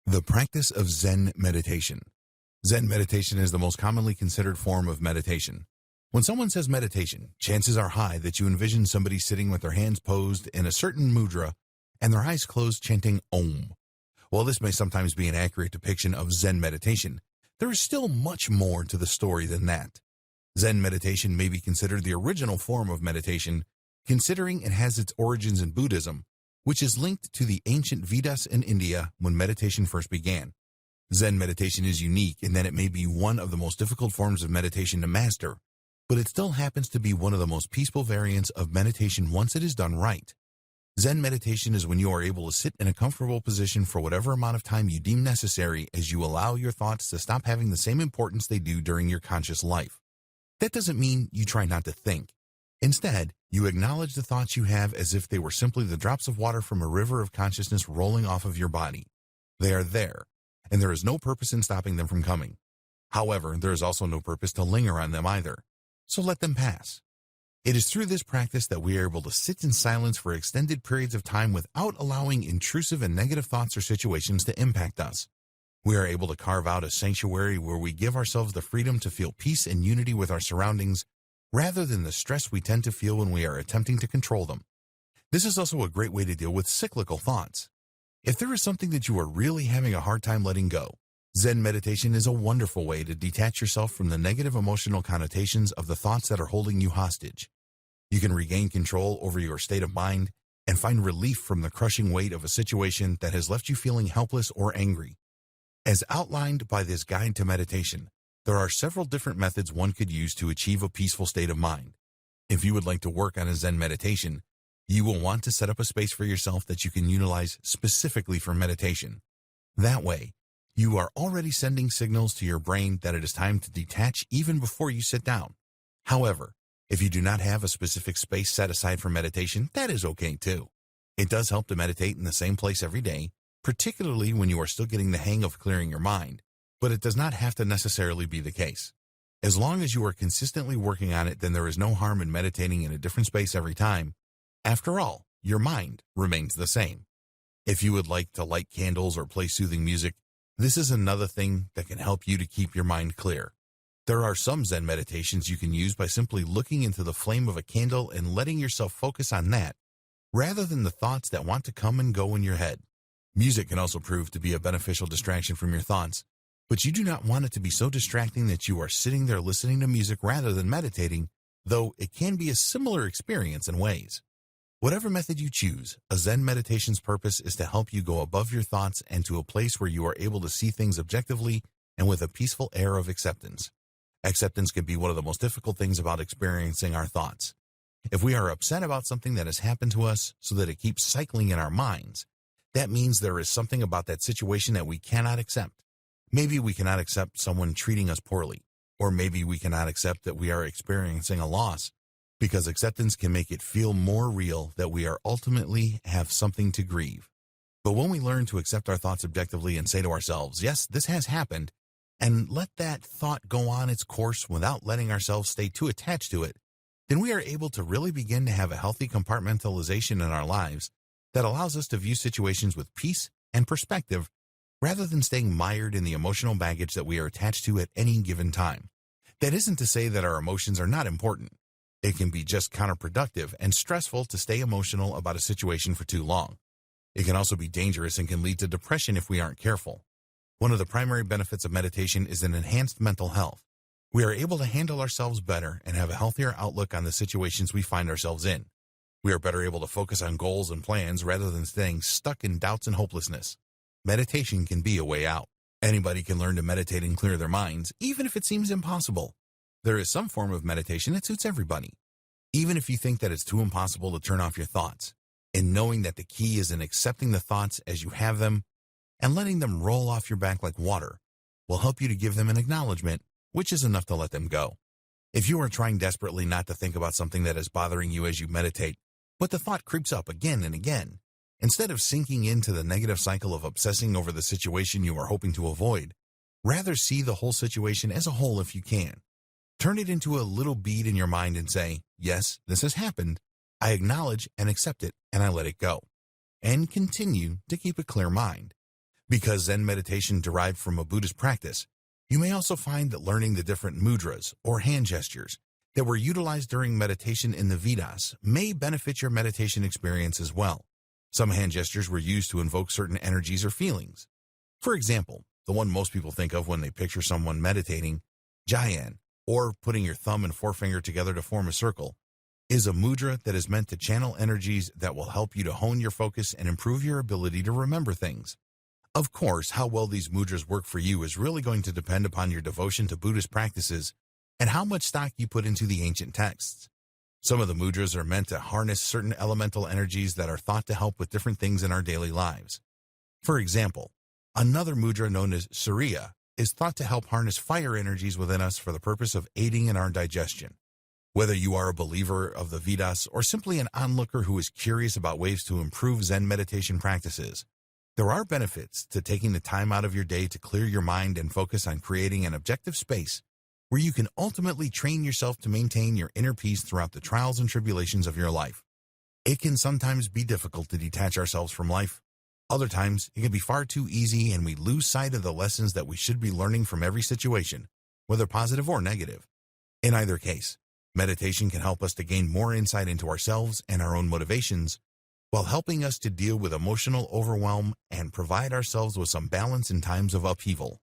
The practice of Zen meditation. Zen meditation is the most commonly considered form of meditation. When someone says meditation, chances are high that you envision somebody sitting with their hands posed in a certain mudra and their eyes closed chanting Om. While this may sometimes be an accurate depiction of Zen meditation, there is still much more to the story than that. Zen meditation may be considered the original form of meditation, considering it has its origins in Buddhism, which is linked to the ancient Vedas in India when meditation first began. Zen meditation is unique in that it may be one of the most difficult forms of meditation to master, but it still happens to be one of the most peaceful variants of meditation once it is done right. Zen meditation is when you are able to sit in a comfortable position for whatever amount of time you deem necessary as you allow your thoughts to stop having the same importance they do during your conscious life. That doesn't mean you try not to think. Instead, you acknowledge the thoughts you have as if they were simply the drops of water from a river of consciousness rolling off of your body. They are there, and there is no purpose in stopping them from coming. However, there is also no purpose to linger on them either, so let them pass. It is through this practice that we are able to sit in silence for extended periods of time without allowing intrusive and negative thoughts or situations to impact us. We are able to carve out a sanctuary where we give ourselves the freedom to feel peace and unity with our surroundings, rather than the stress we tend to feel when we are attempting to control them. This is also a great way to deal with cyclical thoughts. If there is something that you are really having a hard time letting go, Zen meditation is a wonderful way to detach yourself from the negative emotional connotations of the thoughts that are holding you hostage. You can regain control over your state of mind and find relief from the crushing weight of a situation that has left you feeling helpless or angry. As outlined by this guide to meditation, there are several different methods one could use to achieve a peaceful state of mind. If you would like to work on a Zen meditation, you will want to set up a space for yourself that you can utilize specifically for meditation. That way, you are already sending signals to your brain that it is time to detach even before you sit down. However, if you do not have a specific space set aside for meditation, that is okay too. It does help to meditate in the same place every day, particularly when you are still getting the hang of clearing your mind. But it does not have to necessarily be the case. As long as you are consistently working on it, then there is no harm in meditating in a different space every time. After all, your mind remains the same. If you would like to light candles or play soothing music, this is another thing that can help you to keep your mind clear. There are some Zen meditations you can use by simply looking into the flame of a candle and letting yourself focus on that, rather than the thoughts that want to come and go in your head. Music can also prove to be a beneficial distraction from your thoughts, but you do not want it to be so distracting that you are sitting there listening to music rather than meditating, though it can be a similar experience in ways. Whatever method you choose, a Zen meditation's purpose is to help you go above your thoughts and to a place where you are able to see things objectively and with a peaceful air of acceptance. Acceptance can be one of the most difficult things about experiencing our thoughts. If we are upset about something that has happened to us so that it keeps cycling in our minds, that means there is something about that situation that we cannot accept. Maybe we cannot accept someone treating us poorly, or maybe we cannot accept that we are experiencing a loss, because acceptance can make it feel more real that we are ultimately have something to grieve. But when we learn to accept our thoughts objectively and say to ourselves, yes, this has happened, and let that thought go on its course without letting ourselves stay too attached to it, then we are able to really begin to have a healthy compartmentalization in our lives that allows us to view situations with peace and perspective rather than staying mired in the emotional baggage that we are attached to at any given time. That isn't to say that our emotions are not important. It can be just counterproductive and stressful to stay emotional about a situation for too long. It can also be dangerous and can lead to depression if we aren't careful. One of the primary benefits of meditation is an enhanced mental health. We are able to handle ourselves better and have a healthier outlook on the situations we find ourselves in. We are better able to focus on goals and plans rather than staying stuck in doubts and hopelessness. Meditation can be a way out. Anybody can learn to meditate and clear their minds, even if it seems impossible. There is some form of meditation that suits everybody. Even if you think that it's too impossible to turn off your thoughts, in knowing that the key is in accepting the thoughts as you have them and letting them roll off your back like water will help you to give them an acknowledgement, which is enough to let them go. If you are trying desperately not to think about something that is bothering you as you meditate, but the thought creeps up again and again, instead of sinking into the negative cycle of obsessing over the situation you are hoping to avoid, rather see the whole situation as a whole if you can. Turn it into a little bead in your mind and say, yes, this has happened. I acknowledge and accept it, and I let it go. And continue to keep a clear mind. Because Zen meditation derived from a Buddhist practice, you may also find that learning the different mudras or hand gestures that were utilized during meditation in the Vedas may benefit your meditation experience as well. Some hand gestures were used to invoke certain energies or feelings. For example, the one most people think of when they picture someone meditating, Jayan, or putting your thumb and forefinger together to form a circle, is a mudra that is meant to channel energies that will help you to hone your focus and improve your ability to remember things. Of course, how well these mudras work for you is really going to depend upon your devotion to Buddhist practices and how much stock you put into the ancient texts. Some of the mudras are meant to harness certain elemental energies that are thought to help with different things in our daily lives. For example, another mudra known as Surya is thought to help harness fire energies within us for the purpose of aiding in our digestion. Whether you are a believer of the Vedas or simply an onlooker who is curious about ways to improve Zen meditation practices, there are benefits to taking the time out of your day to clear your mind and focus on creating an objective space where you can ultimately train yourself to maintain your inner peace throughout the trials and tribulations of your life. It can sometimes be difficult to detach ourselves from life. Other times, it can be far too easy and we lose sight of the lessons that we should be learning from every situation, whether positive or negative. In either case, meditation can help us to gain more insight into ourselves and our own motivations, while helping us to deal with emotional overwhelm and provide ourselves with some balance in times of upheaval.